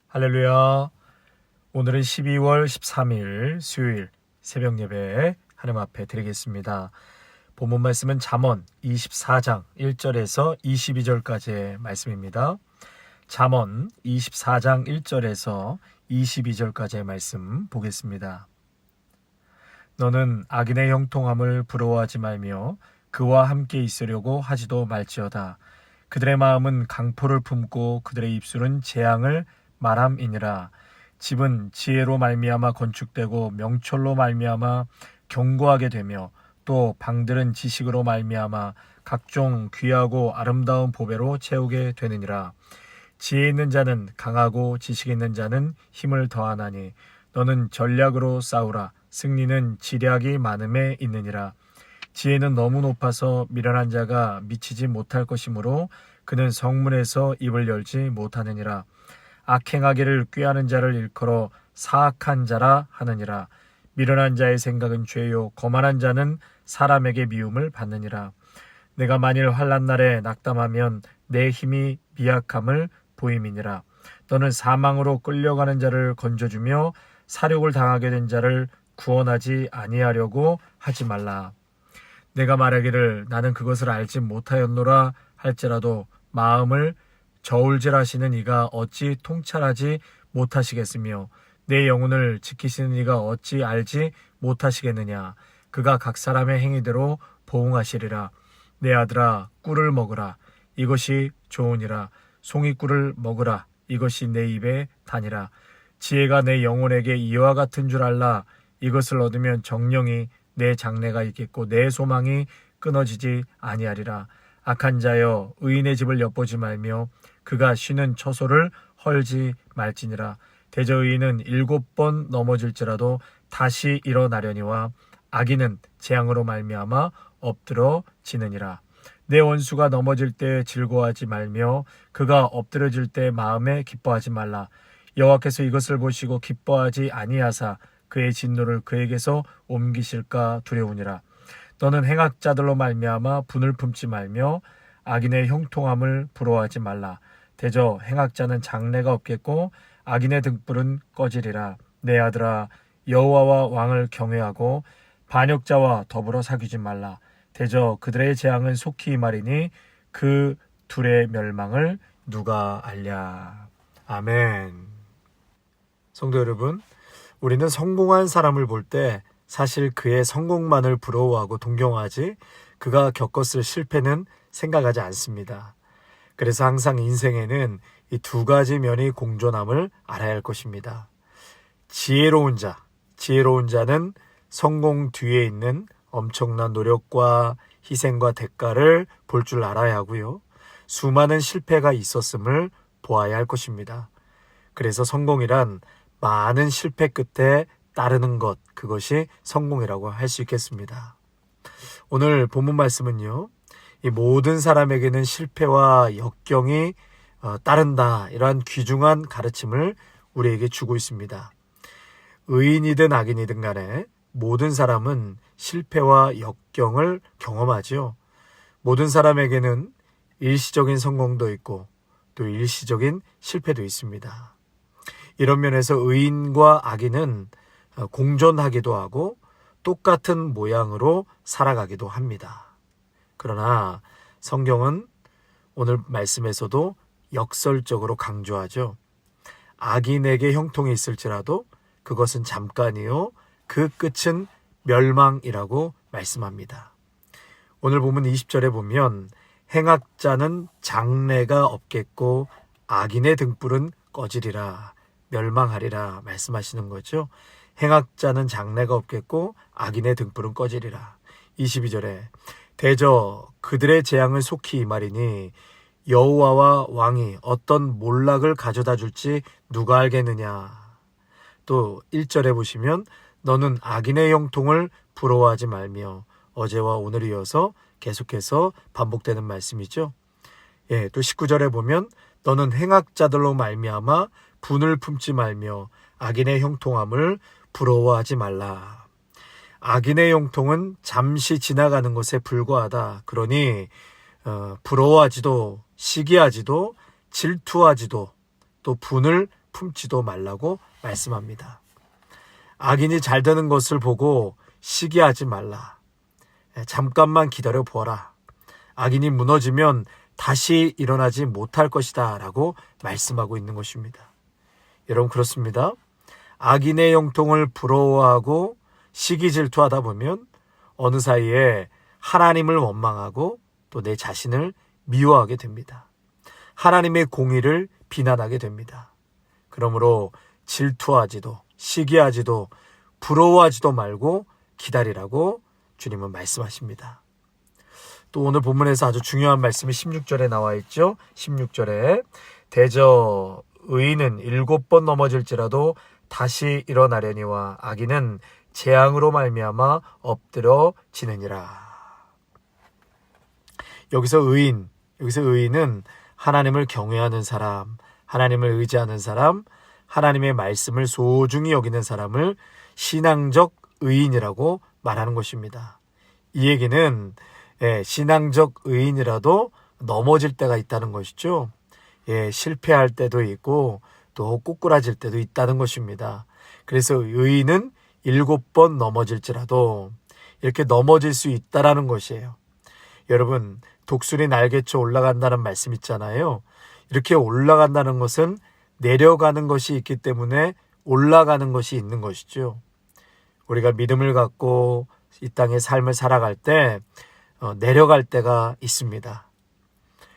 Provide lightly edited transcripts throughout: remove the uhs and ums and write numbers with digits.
할렐루야. 오늘은 12월 13일 수요일 새벽 예배 하나님 앞에 드리겠습니다. 본문 말씀은 잠언 24장 1절에서 22절까지의 말씀입니다. 잠언 24장 1절에서 22절까지의 말씀 보겠습니다. 너는 악인의 형통함을 부러워하지 말며 그와 함께 있으려고 하지도 말지어다. 그들의 마음은 강포를 품고 그들의 입술은 재앙을 말함이니라. 집은 지혜로 말미암아 건축되고 명철로 말미암아 견고하게 되며 또 방들은 지식으로 말미암아 각종 귀하고 아름다운 보배로 채우게 되느니라. 지혜 있는 자는 강하고 지식 있는 자는 힘을 더하나니 너는 전략으로 싸우라. 승리는 지략이 많음에 있느니라. 지혜는 너무 높아서 미련한 자가 미치지 못할 것이므로 그는 성문에서 입을 열지 못하느니라. 악행하기를 꾀하는 자를 일컬어 사악한 자라 하느니라. 미련한 자의 생각은 죄요 거만한 자는 사람에게 미움을 받느니라. 내가 만일 환난 날에 낙담하면 내 힘이 미약함을 보임이니라. 너는 사망으로 끌려가는 자를 건져주며 사륙을 당하게 된 자를 구원하지 아니하려고 하지 말라. 내가 말하기를 나는 그것을 알지 못하였노라 할지라도 마음을 저울질하시는 이가 어찌 통찰하지 못하시겠으며 내 영혼을 지키시는 이가 어찌 알지 못하시겠느냐. 그가 각 사람의 행위대로 보응하시리라. 내 아들아 꿀을 먹으라. 이것이 좋으니라. 송이꿀을 먹으라. 이것이 내 입에 다니라. 지혜가 내 영혼에게 이와 같은 줄 알라. 이것을 얻으면 정령이 내 장래가 있겠고 내 소망이 끊어지지 아니하리라. 악한 자여 의인의 집을 엿보지 말며 그가 쉬는 처소를 헐지 말지니라. 대저 의인은 7번 넘어질지라도 다시 일어나려니와 악인은 재앙으로 말미암아 엎드러지느니라. 내 원수가 넘어질 때 즐거워하지 말며 그가 엎드러질 때 마음에 기뻐하지 말라. 여호와께서 이것을 보시고 기뻐하지 아니하사 그의 진노를 그에게서 옮기실까 두려우니라. 너는 행악자들로 말미암아 분을 품지 말며 악인의 형통함을 부러워하지 말라. 대저 행악자는 장래가 없겠고 악인의 등불은 꺼지리라. 내 아들아 여호와와 왕을 경외하고 반역자와 더불어 사귀지 말라. 대저 그들의 재앙은 속히 임하리니 그 둘의 멸망을 누가 알랴. 아멘. 성도 여러분, 우리는 성공한 사람을 볼 때 사실 그의 성공만을 부러워하고 동경하지 그가 겪었을 실패는 생각하지 않습니다. 그래서 항상 인생에는 이 두 가지 면이 공존함을 알아야 할 것입니다. 지혜로운 자는 성공 뒤에 있는 엄청난 노력과 희생과 대가를 볼 줄 알아야 하고요. 수많은 실패가 있었음을 보아야 할 것입니다. 그래서 성공이란 많은 실패 끝에 따르는 것, 그것이 성공이라고 할 수 있겠습니다. 오늘 본문 말씀은요, 이 모든 사람에게는 실패와 역경이 따른다, 이러한 귀중한 가르침을 우리에게 주고 있습니다. 의인이든 악인이든 간에 모든 사람은 실패와 역경을 경험하죠. 모든 사람에게는 일시적인 성공도 있고 또 일시적인 실패도 있습니다. 이런 면에서 의인과 악인은 공존하기도 하고 똑같은 모양으로 살아가기도 합니다. 그러나 성경은 오늘 말씀에서도 역설적으로 강조하죠. 악인에게 형통이 있을지라도 그것은 잠깐이요 그 끝은 멸망이라고 말씀합니다. 오늘 보면 20절에 보면 행악자는 장래가 없겠고 악인의 등불은 꺼지리라, 멸망하리라 말씀하시는 거죠. 행악자는 장래가 없겠고 악인의 등불은 꺼지리라. 22절에 대저 그들의 재앙을 속히 임하리니 여호와와 왕이 어떤 몰락을 가져다 줄지 누가 알겠느냐. 또 1절에 보시면 너는 악인의 형통을 부러워하지 말며, 어제와 오늘 이어서 계속해서 반복되는 말씀이죠. 또 19절에 보면 너는 행악자들로 말미암아 분을 품지 말며 악인의 형통함을 부러워하지 말라. 악인의 형통은 잠시 지나가는 것에 불과하다. 그러니 부러워하지도 시기하지도 질투하지도 또 분을 품지도 말라고 말씀합니다. 악인이 잘 되는 것을 보고 시기하지 말라. 잠깐만 기다려 보아라. 악인이 무너지면 다시 일어나지 못할 것이다 라고 말씀하고 있는 것입니다. 여러분, 그렇습니다. 악인의 형통을 부러워하고 시기 질투하다 보면 어느 사이에 하나님을 원망하고 또 내 자신을 미워하게 됩니다. 하나님의 공의를 비난하게 됩니다. 그러므로 질투하지도 시기하지도 부러워하지도 말고 기다리라고 주님은 말씀하십니다. 또 오늘 본문에서 아주 중요한 말씀이 16절에 나와 있죠. 16절에 대저 의인은 7번 넘어질지라도 다시 일어나려니와 악인은 재앙으로 말미암아 엎드려 지느니라. 여기서 의인은 하나님을 경외하는 사람, 하나님을 의지하는 사람, 하나님의 말씀을 소중히 여기는 사람을 신앙적 의인이라고 말하는 것입니다. 이 얘기는 신앙적 의인이라도 넘어질 때가 있다는 것이죠. 실패할 때도 있고 또 꼬꾸라질 때도 있다는 것입니다. 그래서 의인은 7번 넘어질지라도 이렇게 넘어질 수 있다라는 것이에요. 여러분, 독수리 날개쳐 올라간다는 말씀 있잖아요. 이렇게 올라간다는 것은 내려가는 것이 있기 때문에 올라가는 것이 있는 것이죠. 우리가 믿음을 갖고 이 땅의 삶을 살아갈 때 내려갈 때가 있습니다.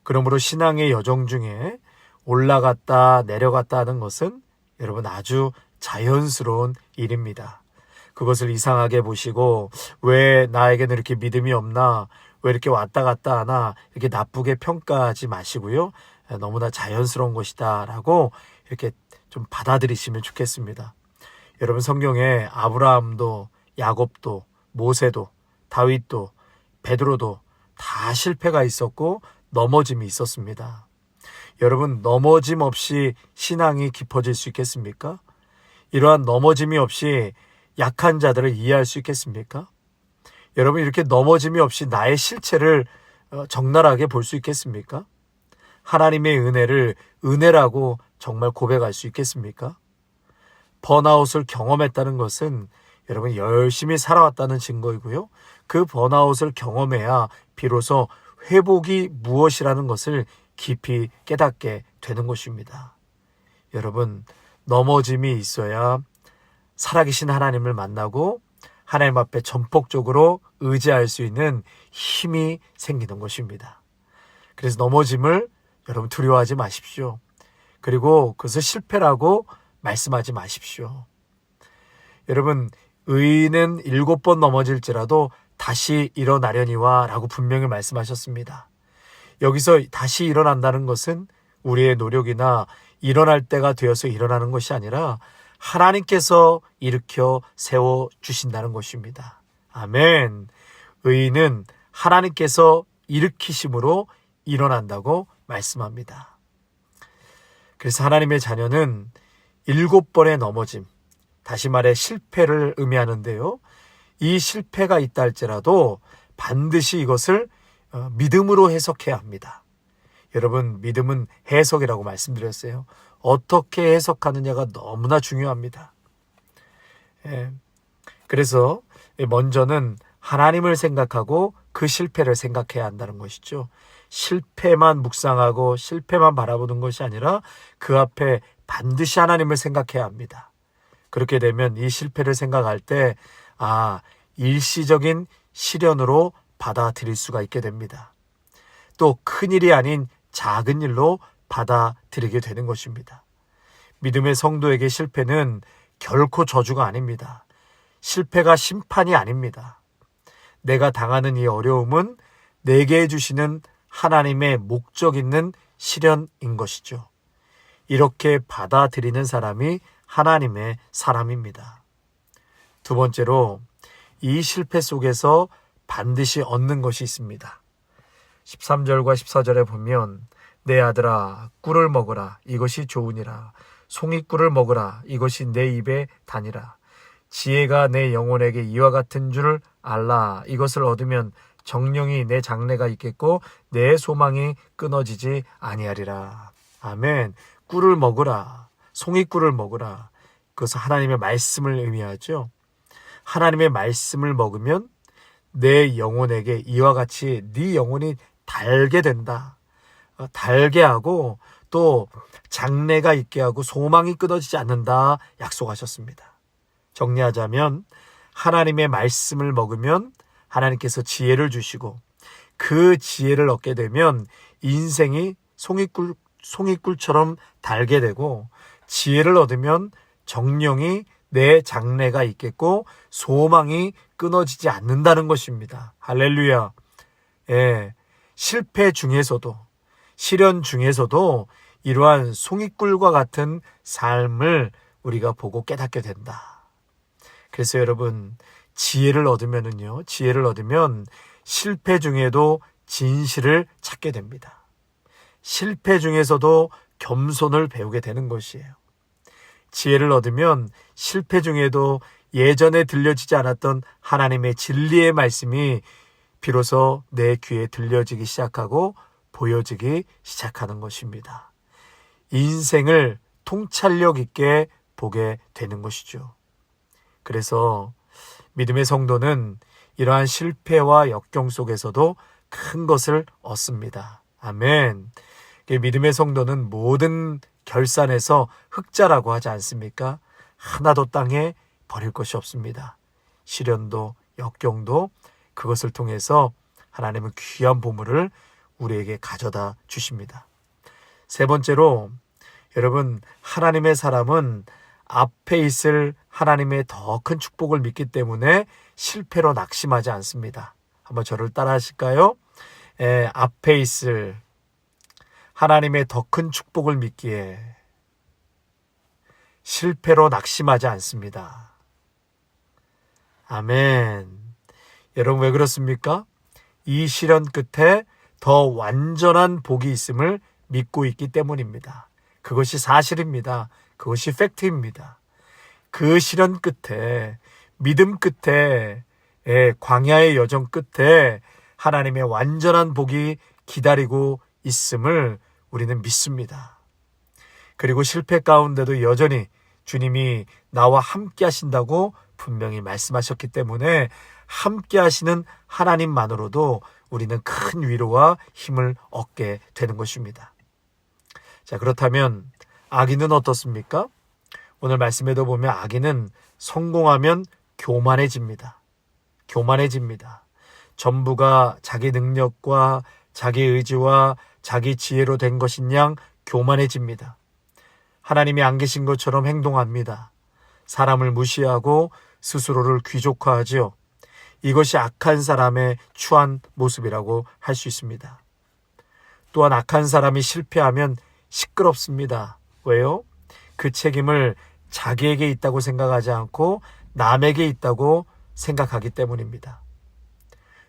그러므로 신앙의 여정 중에 올라갔다 내려갔다 하는 것은 여러분 아주 자연스러운 일입니다. 그것을 이상하게 보시고 왜 나에게는 이렇게 믿음이 없나, 왜 이렇게 왔다 갔다 하나, 이렇게 나쁘게 평가하지 마시고요. 너무나 자연스러운 것이다 라고 이렇게 좀 받아들이시면 좋겠습니다. 여러분, 성경에 아브라함도 야곱도 모세도 다윗도 베드로도 다 실패가 있었고 넘어짐이 있었습니다. 여러분, 넘어짐 없이 신앙이 깊어질 수 있겠습니까? 이러한 넘어짐이 없이 약한 자들을 이해할 수 있겠습니까? 여러분, 이렇게 넘어짐이 없이 나의 실체를 적나라하게 볼 수 있겠습니까? 하나님의 은혜를 은혜라고 정말 고백할 수 있겠습니까? 번아웃을 경험했다는 것은 여러분 열심히 살아왔다는 증거이고요. 그 번아웃을 경험해야 비로소 회복이 무엇이라는 것을 깊이 깨닫게 되는 것입니다. 여러분, 넘어짐이 있어야 살아계신 하나님을 만나고 하나님 앞에 전폭적으로 의지할 수 있는 힘이 생기는 것입니다. 그래서 넘어짐을 여러분 두려워하지 마십시오. 그리고 그것을 실패라고 말씀하지 마십시오. 여러분, 의인은 7번 넘어질지라도 다시 일어나려니와 라고 분명히 말씀하셨습니다. 여기서 다시 일어난다는 것은 우리의 노력이나 일어날 때가 되어서 일어나는 것이 아니라 하나님께서 일으켜 세워주신다는 것입니다. 아멘. 의인은 하나님께서 일으키심으로 일어난다고 말씀합니다. 그래서 하나님의 자녀는 7번의 넘어짐, 다시 말해 실패를 의미하는데요. 이 실패가 있다 할지라도 반드시 이것을 믿음으로 해석해야 합니다. 여러분, 믿음은 해석이라고 말씀드렸어요. 어떻게 해석하느냐가 너무나 중요합니다. 그래서 먼저는 하나님을 생각하고 그 실패를 생각해야 한다는 것이죠. 실패만 묵상하고 실패만 바라보는 것이 아니라 그 앞에 반드시 하나님을 생각해야 합니다. 그렇게 되면 이 실패를 생각할 때 일시적인 시련으로 받아들일 수가 있게 됩니다. 또 큰일이 아닌 작은 일로 받아들이게 되는 것입니다. 믿음의 성도에게 실패는 결코 저주가 아닙니다. 실패가 심판이 아닙니다. 내가 당하는 이 어려움은 내게 해주시는 하나님의 목적 있는 시련인 것이죠. 이렇게 받아들이는 사람이 하나님의 사람입니다. 두 번째로, 이 실패 속에서 반드시 얻는 것이 있습니다. 13절과 14절에 보면 내 아들아 꿀을 먹으라 이것이 좋으니라 송이꿀을 먹으라 이것이 내 입에 다니라 지혜가 내 영혼에게 이와 같은 줄 알라 이것을 얻으면 정령이 내 장래가 있겠고 내 소망이 끊어지지 아니하리라. 아멘. 꿀을 먹으라, 송이꿀을 먹으라. 그것은 하나님의 말씀을 의미하죠. 하나님의 말씀을 먹으면 내 영혼에게 이와 같이 네 영혼이 달게 된다. 달게 하고 또 장래가 있게 하고 소망이 끊어지지 않는다 약속하셨습니다. 정리하자면 하나님의 말씀을 먹으면 하나님께서 지혜를 주시고 그 지혜를 얻게 되면 인생이 송이꿀처럼 달게 되고 지혜를 얻으면 정령이 내 장래가 있겠고 소망이 끊어지지 않는다는 것입니다. 할렐루야. 예, 실패 중에서도 시련 중에서도 이러한 송이꿀과 같은 삶을 우리가 보고 깨닫게 된다. 그래서 여러분 지혜를 얻으면 실패 중에도 진실을 찾게 됩니다. 실패 중에서도 겸손을 배우게 되는 것이에요. 지혜를 얻으면 실패 중에도 예전에 들려지지 않았던 하나님의 진리의 말씀이 비로소 내 귀에 들려지기 시작하고 보여지기 시작하는 것입니다. 인생을 통찰력 있게 보게 되는 것이죠. 그래서 믿음의 성도는 이러한 실패와 역경 속에서도 큰 것을 얻습니다. 아멘. 믿음의 성도는 모든 결산에서 흑자라고 하지 않습니까? 하나도 땅에 버릴 것이 없습니다. 시련도 역경도 그것을 통해서 하나님은 귀한 보물을 우리에게 가져다 주십니다. 세 번째로 여러분 하나님의 사람은 앞에 있을 하나님의 더 큰 축복을 믿기 때문에 실패로 낙심하지 않습니다. 한번 저를 따라 하실까요? 앞에 있을 하나님의 더 큰 축복을 믿기에 실패로 낙심하지 않습니다. 아멘. 여러분 왜 그렇습니까? 이 시련 끝에 더 완전한 복이 있음을 믿고 있기 때문입니다. 그것이 사실입니다. 그것이 팩트입니다. 그 시련 끝에 믿음 끝에 광야의 여정 끝에 하나님의 완전한 복이 기다리고 있음을 우리는 믿습니다. 그리고 실패 가운데도 여전히 주님이 나와 함께 하신다고 분명히 말씀하셨기 때문에 함께 하시는 하나님만으로도 우리는 큰 위로와 힘을 얻게 되는 것입니다. 자, 그렇다면 악인은 어떻습니까? 오늘 말씀에도 보면 악인은 성공하면 교만해집니다. 전부가 자기 능력과 자기 의지와 자기 지혜로 된 것인 양 교만해집니다. 하나님이 안 계신 것처럼 행동합니다. 사람을 무시하고 스스로를 귀족화하지요. 이것이 악한 사람의 추한 모습이라고 할 수 있습니다. 또한 악한 사람이 실패하면 시끄럽습니다. 왜요? 그 책임을 자기에게 있다고 생각하지 않고 남에게 있다고 생각하기 때문입니다.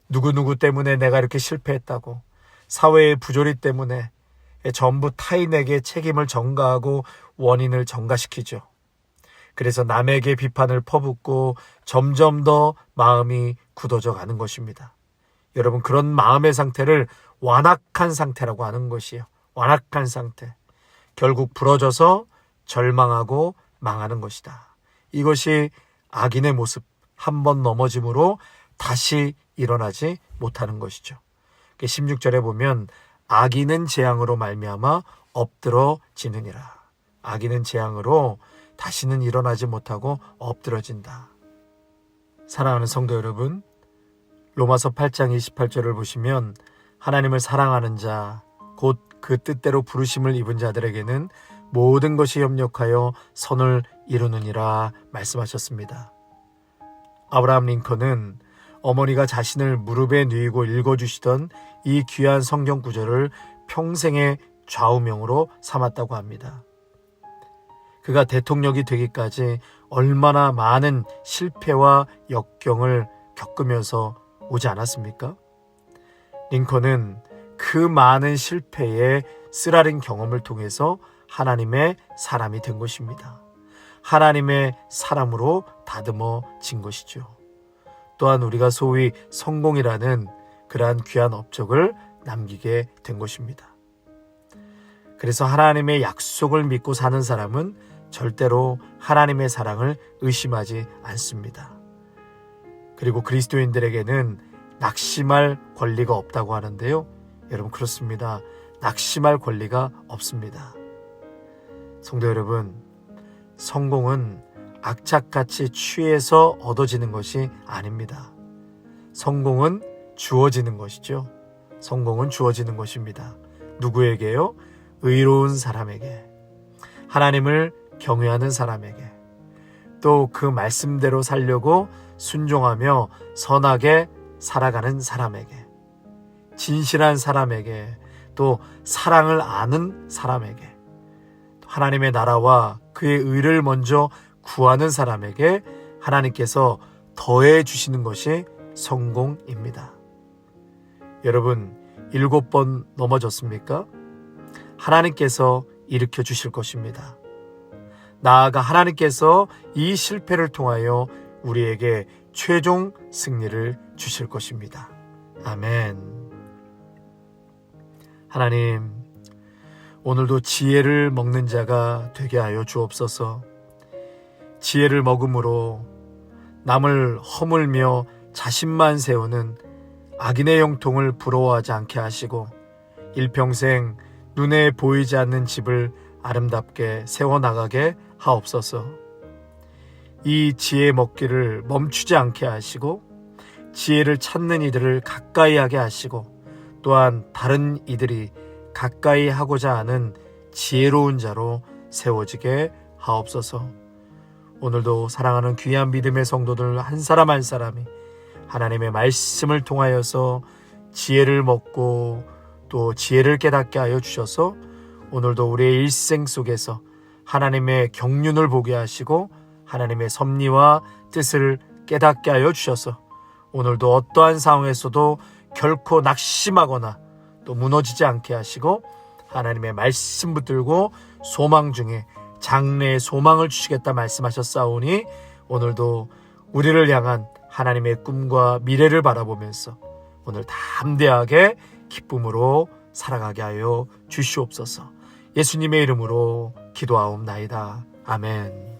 누구누구 때문에 내가 이렇게 실패했다고, 사회의 부조리 때문에 전부 타인에게 책임을 전가하고 원인을 전가시키죠. 그래서 남에게 비판을 퍼붓고 점점 더 마음이 굳어져 가는 것입니다. 여러분, 그런 마음의 상태를 완악한 상태라고 하는 것이에요. 완악한 상태. 결국 부러져서 절망하고 망하는 것이다. 이것이 악인의 모습, 한번 넘어짐으로 다시 일어나지 못하는 것이죠. 16절에 보면 악인은 재앙으로 말미암아 엎드러지느니라. 악인은 재앙으로 다시는 일어나지 못하고 엎드러진다. 사랑하는 성도 여러분, 로마서 8장 28절을 보시면 하나님을 사랑하는 자, 곧 그 뜻대로 부르심을 입은 자들에게는 모든 것이 협력하여 선을 이루느니라 말씀하셨습니다. 아브라함 링컨은 어머니가 자신을 무릎에 누이고 읽어주시던 이 귀한 성경 구절을 평생의 좌우명으로 삼았다고 합니다. 그가 대통령이 되기까지 얼마나 많은 실패와 역경을 겪으면서 오지 않았습니까? 링컨은 그 많은 실패의 쓰라린 경험을 통해서 하나님의 사람이 된 것입니다. 하나님의 사람으로 다듬어진 것이죠. 또한 우리가 소위 성공이라는 그러한 귀한 업적을 남기게 된 것입니다. 그래서 하나님의 약속을 믿고 사는 사람은 절대로 하나님의 사랑을 의심하지 않습니다. 그리고 그리스도인들에게는 낙심할 권리가 없다고 하는데요. 여러분, 그렇습니다. 낙심할 권리가 없습니다. 성도 여러분, 성공은 악착같이 취해서 얻어지는 것이 아닙니다. 성공은 주어지는 것이죠. 성공은 주어지는 것입니다. 누구에게요? 의로운 사람에게, 하나님을 경외하는 사람에게, 또 그 말씀대로 살려고 순종하며 선하게 살아가는 사람에게, 진실한 사람에게, 또 사랑을 아는 사람에게, 하나님의 나라와 그의 의를 먼저 구하는 사람에게 하나님께서 더해 주시는 것이 성공입니다. 여러분, 7번 넘어졌습니까? 하나님께서 일으켜 주실 것입니다. 나아가 하나님께서 이 실패를 통하여 우리에게 최종 승리를 주실 것입니다. 아멘. 하나님, 오늘도 지혜를 먹는 자가 되게 하여 주옵소서. 지혜를 먹음으로 남을 허물며 자신만 세우는 악인의 형통을 부러워하지 않게 하시고 일평생 눈에 보이지 않는 집을 아름답게 세워나가게 하옵소서. 이 지혜 먹기를 멈추지 않게 하시고 지혜를 찾는 이들을 가까이 하게 하시고 또한 다른 이들이 가까이 하고자 하는 지혜로운 자로 세워지게 하옵소서. 오늘도 사랑하는 귀한 믿음의 성도들 한 사람 한 사람이 하나님의 말씀을 통하여서 지혜를 먹고 또 지혜를 깨닫게 하여 주셔서 오늘도 우리의 일생 속에서 하나님의 경륜을 보게 하시고 하나님의 섭리와 뜻을 깨닫게 하여 주셔서 오늘도 어떠한 상황에서도 결코 낙심하거나 또 무너지지 않게 하시고 하나님의 말씀 붙들고 소망 중에 장래의 소망을 주시겠다 말씀하셨사오니 오늘도 우리를 향한 하나님의 꿈과 미래를 바라보면서 오늘 담대하게 기쁨으로 살아가게 하여 주시옵소서. 예수님의 이름으로 기도하옵나이다. 아멘.